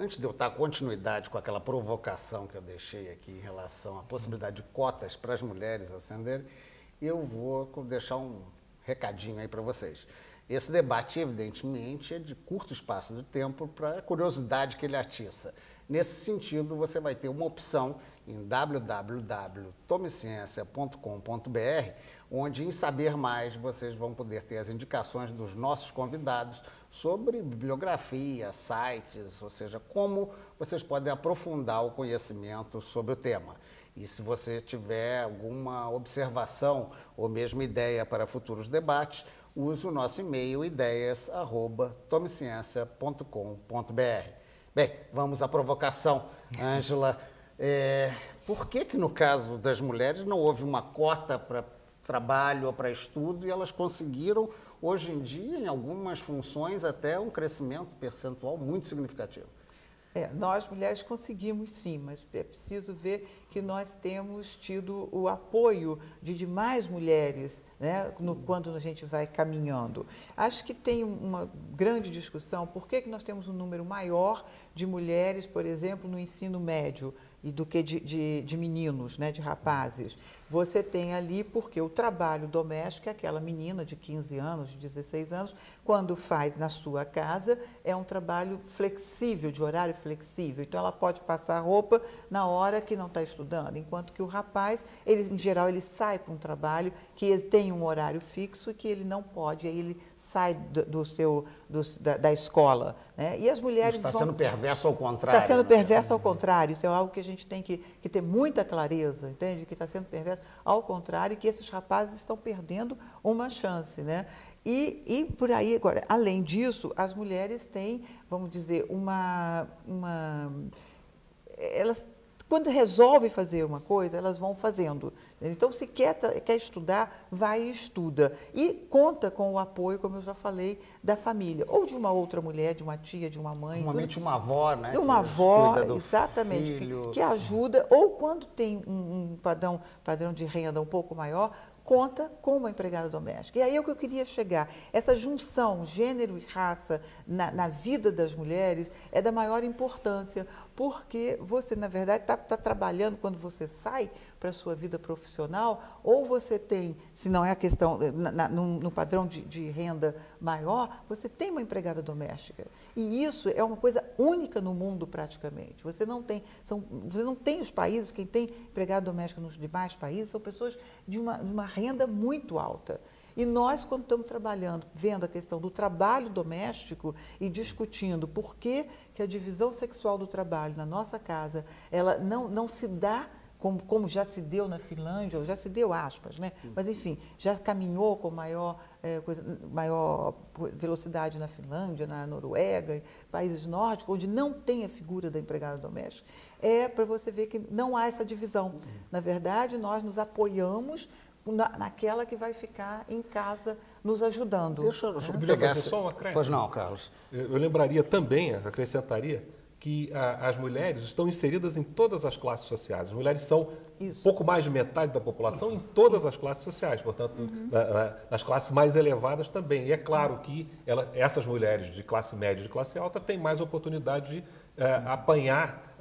Antes de eu dar continuidade com aquela provocação que eu deixei aqui em relação à possibilidade de cotas para as mulheres ascenderem, eu vou deixar um recadinho aí para vocês. Esse debate, evidentemente, é de curto espaço de tempo para a curiosidade que ele atiça. Nesse sentido, você vai ter uma opção em www.tomeciencia.com.br, onde, em saber mais, vocês vão poder ter as indicações dos nossos convidados sobre bibliografia, sites, ou seja, como vocês podem aprofundar o conhecimento sobre o tema. E se você tiver alguma observação ou mesmo ideia para futuros debates, use o nosso e-mail ideias@tomeciencia.com.br. Bem, vamos à provocação. Ângela, por que no caso das mulheres não houve uma cota para trabalho ou para estudo e elas conseguiram, hoje em dia, em algumas funções, até um crescimento percentual muito significativo? Nós mulheres conseguimos sim, mas é preciso ver que nós temos tido o apoio de demais mulheres, né, quando a gente vai caminhando. Acho que tem uma grande discussão, por que nós temos um número maior de mulheres, por exemplo, no ensino médio, e do que de meninos, né, de rapazes. Você tem ali, porque o trabalho doméstico é aquela menina de 15 anos, de 16 anos, quando faz na sua casa, é um trabalho flexível, de horário flexível. Então, ela pode passar roupa na hora que não está estudando, enquanto que o rapaz, em geral, ele sai para um trabalho que ele tem um horário fixo e que ele não pode, aí ele sai da escola. Né? E as mulheres está sendo perverso ao contrário. Está sendo perverso ao contrário, isso é algo que a gente tem que ter muita clareza, entende? Que está sendo perverso ao contrário, que esses rapazes estão perdendo uma chance, né? E por aí, agora, além disso, as mulheres têm, vamos dizer, elas, quando resolvem fazer uma coisa, elas vão fazendo. Então, se quer estudar, vai e estuda. E conta com o apoio, como eu já falei, da família. Ou de uma outra mulher, de uma tia, de uma mãe. Normalmente uma avó, né? Uma avó, exatamente, que ajuda. Ou quando tem um padrão de renda um pouco maior, conta com uma empregada doméstica. E aí é o que eu queria chegar. Essa junção gênero e raça na vida das mulheres é da maior importância, porque você, na verdade, está trabalhando quando você sai para a sua vida profissional, ou você tem, se não é a questão, no padrão de renda maior, você tem uma empregada doméstica. E isso é uma coisa única no mundo, praticamente. Você não tem os países, quem tem empregada doméstica nos demais países, são pessoas de uma renda muito alta. E nós, quando estamos trabalhando, vendo a questão do trabalho doméstico e discutindo por que a divisão sexual do trabalho na nossa casa, ela não se dá como já se deu na Finlândia, ou já se deu aspas, né? Mas, enfim, já caminhou com maior velocidade na Finlândia, na Noruega, países nórdicos, onde não tem a figura da empregada doméstica, é para você ver que não há essa divisão. Na verdade, nós nos apoiamos naquela que vai ficar em casa nos ajudando. Deixa eu pegar só um acréscimo. Pois não, Carlos. Eu lembraria também, acrescentaria, que as mulheres estão inseridas em todas as classes sociais. As mulheres são pouco mais de metade da população em todas as classes sociais, portanto, nas classes mais elevadas também. E é claro que essas mulheres de classe média e de classe alta têm mais oportunidade de apanhar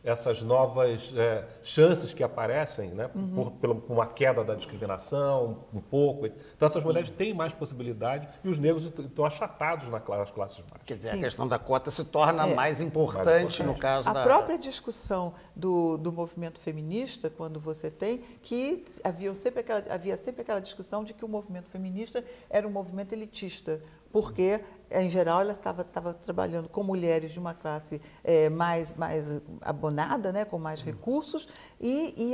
essas novas chances que aparecem, né, por uma queda da discriminação, um pouco. Então, essas mulheres têm mais possibilidade e os negros estão achatados nas classes baixas. Quer dizer, a questão da cota se torna mais importante no caso A própria discussão do movimento feminista, quando você tem, que havia sempre aquela discussão de que o movimento feminista era um movimento elitista, porque, em geral, ela estava trabalhando com mulheres de uma classe mais abonada, né, com mais recursos, e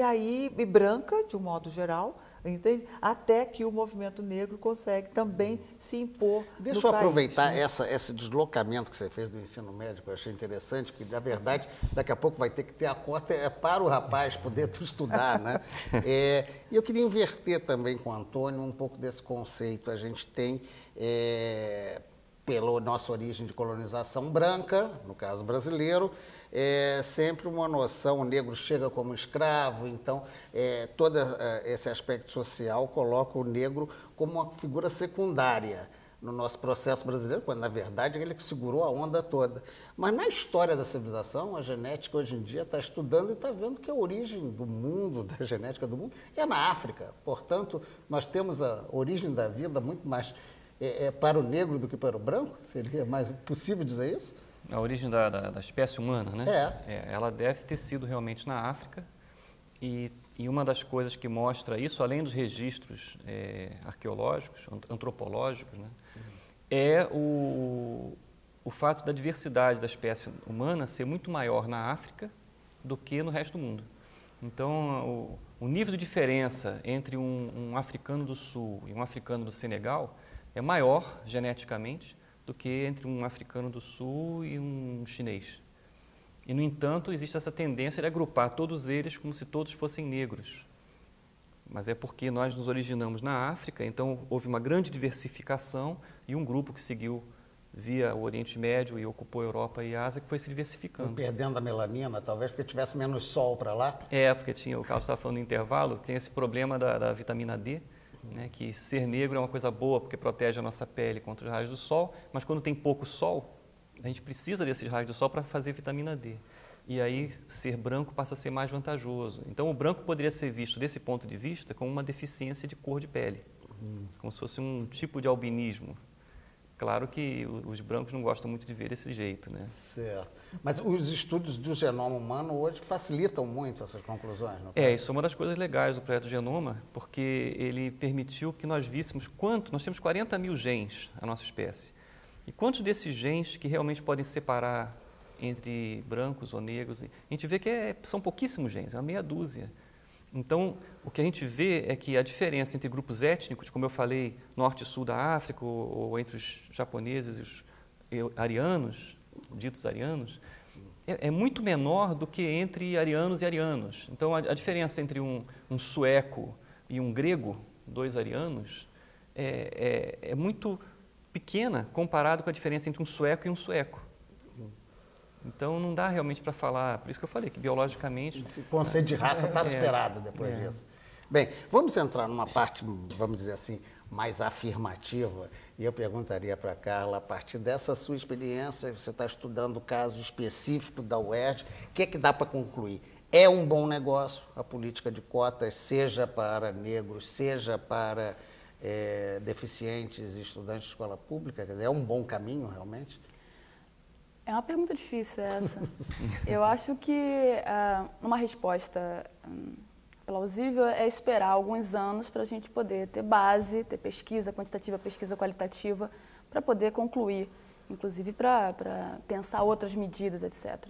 branca, de um modo geral, entende? Até que o movimento negro consegue também se impor no país. Deixa eu aproveitar esse deslocamento que você fez do ensino médio, que eu achei interessante, porque, na verdade, daqui a pouco vai ter que ter a cota para o rapaz poder estudar, né? E eu queria inverter também com o Antônio um pouco desse conceito. A gente tem, pela nossa origem de colonização branca, no caso brasileiro, sempre uma noção, o negro chega como escravo, então todo esse aspecto social coloca o negro como uma figura secundária. no nosso processo brasileiro, quando na verdade ele que segurou a onda toda. Mas na história da civilização, a genética hoje em dia está estudando e está vendo que a origem do mundo, da genética do mundo, é na África. Portanto, nós temos a origem da vida muito mais para o negro do que para o branco? Seria mais possível dizer isso? A origem da espécie humana, né? Ela deve ter sido realmente na África. E uma das coisas que mostra isso, além dos registros arqueológicos, antropológicos, né, é o fato da diversidade da espécie humana ser muito maior na África do que no resto do mundo. Então, o nível de diferença entre um africano do Sul e um africano do Senegal é maior, geneticamente, do que entre um africano do Sul e um chinês. E, no entanto, existe essa tendência de agrupar todos eles como se todos fossem negros. Mas é porque nós nos originamos na África, então houve uma grande diversificação e um grupo que seguiu via o Oriente Médio e ocupou a Europa e a Ásia, que foi se diversificando. Perdendo a melanina, talvez porque tivesse menos sol para lá? Porque o Carlos estava falando no intervalo, tem esse problema da vitamina D, né, que ser negro é uma coisa boa porque protege a nossa pele contra os raios do sol, mas quando tem pouco sol, a gente precisa desses raios do sol para fazer vitamina D. E aí ser branco passa a ser mais vantajoso. Então o branco poderia ser visto desse ponto de vista como uma deficiência de cor de pele, como se fosse um tipo de albinismo. Claro que os brancos não gostam muito de ver desse jeito, né? Certo. Mas os estudos do genoma humano hoje facilitam muito essas conclusões, não é? Isso é uma das coisas legais do projeto Genoma, porque ele permitiu que nós víssemos nós temos 40 mil genes, a nossa espécie. E quantos desses genes que realmente podem separar entre brancos ou negros? A gente vê que são pouquíssimos genes, é uma meia dúzia. Então, o que a gente vê é que a diferença entre grupos étnicos, como eu falei, norte e sul da África, ou entre os japoneses e os arianos, ditos arianos, é muito menor do que entre arianos e arianos. Então, a diferença entre um sueco e um grego, dois arianos, é muito pequena comparado com a diferença entre um sueco e um sueco. Então, não dá realmente para falar, por isso que eu falei que biologicamente... O conceito de raça está superado depois disso. Bem, vamos entrar numa parte, vamos dizer assim, mais afirmativa, e eu perguntaria para a Carla, a partir dessa sua experiência, você está estudando o caso específico da UERJ, o que é que dá para concluir? É um bom negócio a política de cotas, seja para negros, seja para deficientes e estudantes de escola pública? Quer dizer, é um bom caminho realmente? É uma pergunta difícil essa. Eu acho que uma resposta plausível é esperar alguns anos para a gente poder ter base, ter pesquisa quantitativa, pesquisa qualitativa, para poder concluir, inclusive para pensar outras medidas, etc.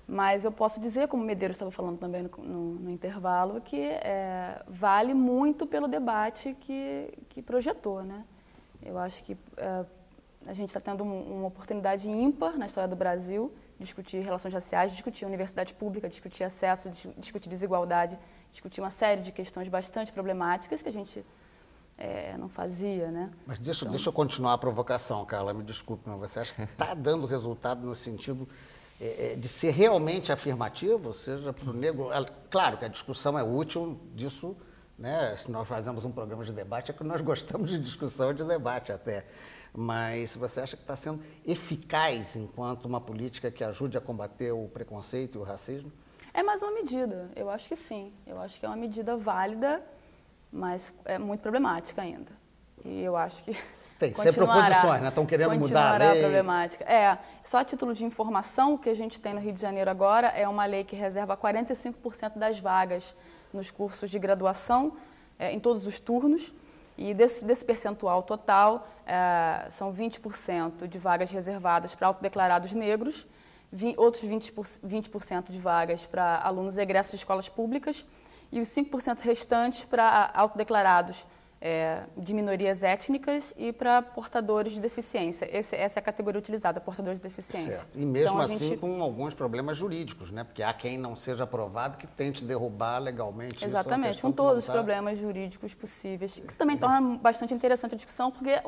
Mas eu posso dizer, como o Medeiros estava falando também no intervalo, que vale muito pelo debate que projetou, né? Eu acho que a gente está tendo uma oportunidade ímpar na história do Brasil de discutir relações raciais, discutir universidade pública, discutir acesso, discutir desigualdade, discutir uma série de questões bastante problemáticas que a gente não fazia, né? Mas deixa eu continuar a provocação, Carla, me desculpe, mas você acha que está dando resultado no sentido de ser realmente afirmativo, seja para o negro? Claro que a discussão é útil disso, né? Se nós fazemos um programa de debate, é que nós gostamos de discussão e de debate até. Mas você acha que está sendo eficaz enquanto uma política que ajude a combater o preconceito e o racismo? É mais uma medida, eu acho que sim. Eu acho que é uma medida válida, mas é muito problemática ainda. E eu acho que tem sempre proposições, né? Estão querendo mudar a lei. Problemática. Só a título de informação, o que a gente tem no Rio de Janeiro agora é uma lei que reserva 45% das vagas nos cursos de graduação, em todos os turnos. E desse percentual total, são 20% de vagas reservadas para autodeclarados negros, outros 20% de vagas para alunos egressos de escolas públicas e os 5% restantes para autodeclarados de minorias étnicas e para portadores de deficiência. Essa é a categoria utilizada, portadores de deficiência. Certo. E mesmo então, assim com alguns problemas jurídicos, né? Porque há quem não seja aprovado que tente derrubar legalmente. Exatamente, com todos os problemas jurídicos possíveis, que também torna bastante interessante a discussão, porque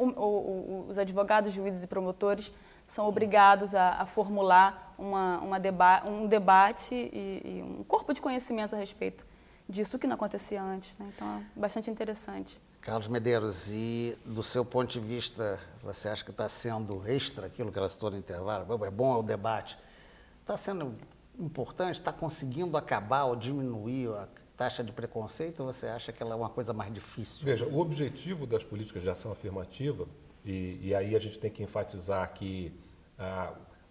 os advogados, juízes e promotores são obrigados a formular um debate e um corpo de conhecimentos a respeito disso que não acontecia antes, né? Então é bastante interessante. Carlos Medeiros, e do seu ponto de vista, você acha que está sendo extra aquilo que ela citou no intervalo? É bom o debate. Está sendo importante? Está conseguindo acabar ou diminuir a taxa de preconceito, ou você acha que ela é uma coisa mais difícil? Veja, o objetivo das políticas de ação afirmativa, e aí a gente tem que enfatizar que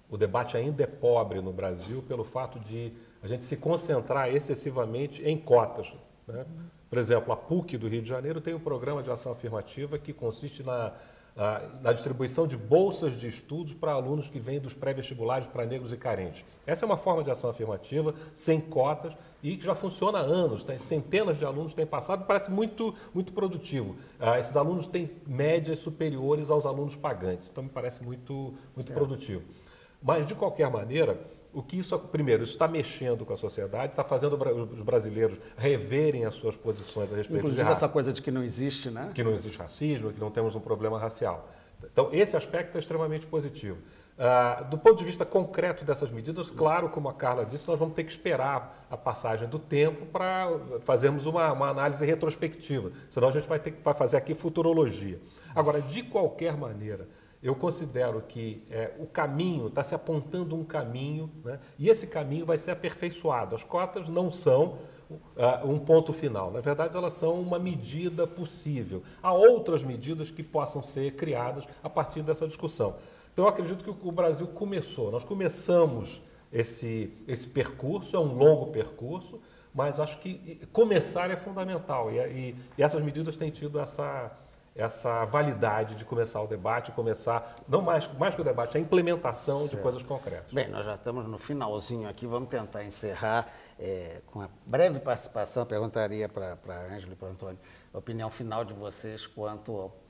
o debate ainda é pobre no Brasil pelo fato de a gente se concentrar excessivamente em cotas, né? Por exemplo, a PUC do Rio de Janeiro tem um programa de ação afirmativa que consiste na distribuição de bolsas de estudos para alunos que vêm dos pré-vestibulares para negros e carentes. Essa é uma forma de ação afirmativa, sem cotas, e que já funciona há anos. Centenas de alunos têm passado, parece muito produtivo. Esses alunos têm médias superiores aos alunos pagantes, então me parece muito produtivo. Mas, de qualquer maneira, o que isso, primeiro, isso está mexendo com a sociedade, está fazendo os brasileiros reverem as suas posições a respeito de raça. Inclusive essa coisa de que não existe, né? Que não existe racismo, que não temos um problema racial. Então, esse aspecto é extremamente positivo. Do ponto de vista concreto dessas medidas, claro, como a Carla disse, nós vamos ter que esperar a passagem do tempo para fazermos uma análise retrospectiva, senão a gente vai fazer aqui futurologia. Agora, de qualquer maneira, eu considero que o caminho, está se apontando um caminho, né? E esse caminho vai ser aperfeiçoado. As cotas não são um ponto final. Na verdade, elas são uma medida possível. Há outras medidas que possam ser criadas a partir dessa discussão. Então, eu acredito que o Brasil começou. Nós começamos esse percurso, é um longo percurso, mas acho que começar é fundamental. E essas medidas têm tido essa validade de começar o debate, começar, não mais que o debate, a implementação de coisas concretas. Bem, nós já estamos no finalzinho aqui, vamos tentar encerrar com a breve participação. Eu perguntaria para a Ângela e para o Antônio a opinião final de vocês quanto a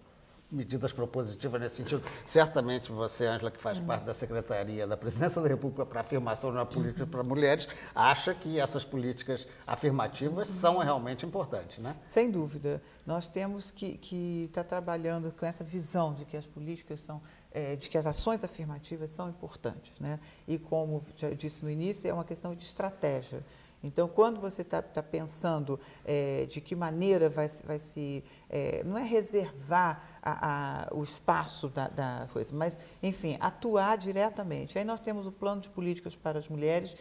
medidas propositivas nesse sentido. Certamente você, Ângela, que faz parte da Secretaria da Presidência da República para a Afirmação de uma Política para Mulheres, acha que essas políticas afirmativas são realmente importantes, né? Sem dúvida. Nós temos que estar trabalhando com essa visão de que as políticas são, de que as ações afirmativas são importantes, né? E como já disse no início, é uma questão de estratégia. Então, quando você está pensando de que maneira vai se... não é reservar o espaço da coisa, mas, enfim, atuar diretamente. Aí nós temos o Plano de Políticas para as Mulheres,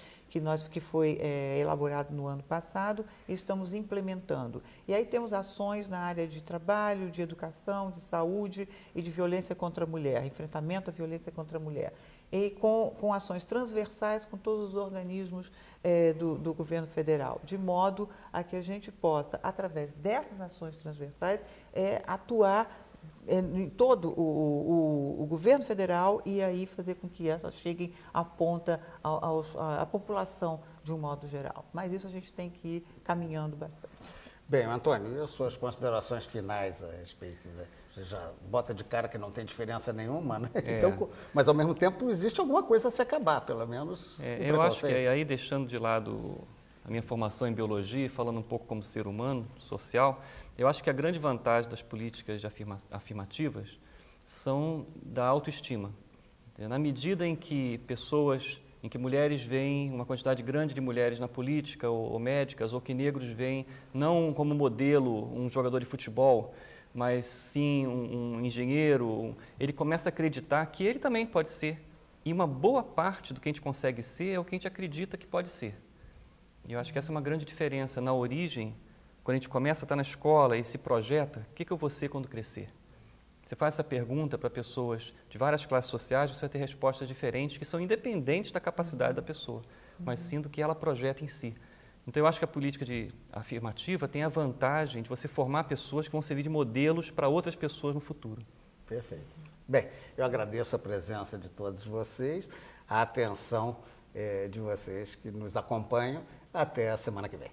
que foi elaborado no ano passado, e estamos implementando. E aí temos ações na área de trabalho, de educação, de saúde e de violência contra a mulher, enfrentamento à violência contra a mulher. E com ações transversais com todos os organismos do governo federal, de modo a que a gente possa, através dessas ações transversais, atuar em todo o governo federal e aí fazer com que elas cheguem à ponta, à população de um modo geral. Mas isso a gente tem que ir caminhando bastante. Bem, Antônio, e as suas considerações finais a respeito Você já bota de cara que não tem diferença nenhuma, né? Então, mas, ao mesmo tempo, existe alguma coisa a se acabar, pelo menos. Eu acho que aí, deixando de lado a minha formação em biologia, falando um pouco como ser humano, social, eu acho que a grande vantagem das políticas afirmativas são da autoestima. Na medida em que mulheres veem uma quantidade grande de mulheres na política ou médicas, ou que negros veem não como modelo um jogador de futebol, mas sim um engenheiro, ele começa a acreditar que ele também pode ser. E uma boa parte do que a gente consegue ser é o que a gente acredita que pode ser. E eu acho que essa é uma grande diferença. Na origem, quando a gente começa a estar na escola e se projeta, o que eu vou ser quando crescer? Você faz essa pergunta para pessoas de várias classes sociais, você vai ter respostas diferentes que são independentes da capacidade da pessoa, mas sim do que ela projeta em si. Então, eu acho que a política afirmativa tem a vantagem de você formar pessoas que vão servir de modelos para outras pessoas no futuro. Perfeito. Bem, eu agradeço a presença de todos vocês, a atenção de vocês que nos acompanham. Até a semana que vem.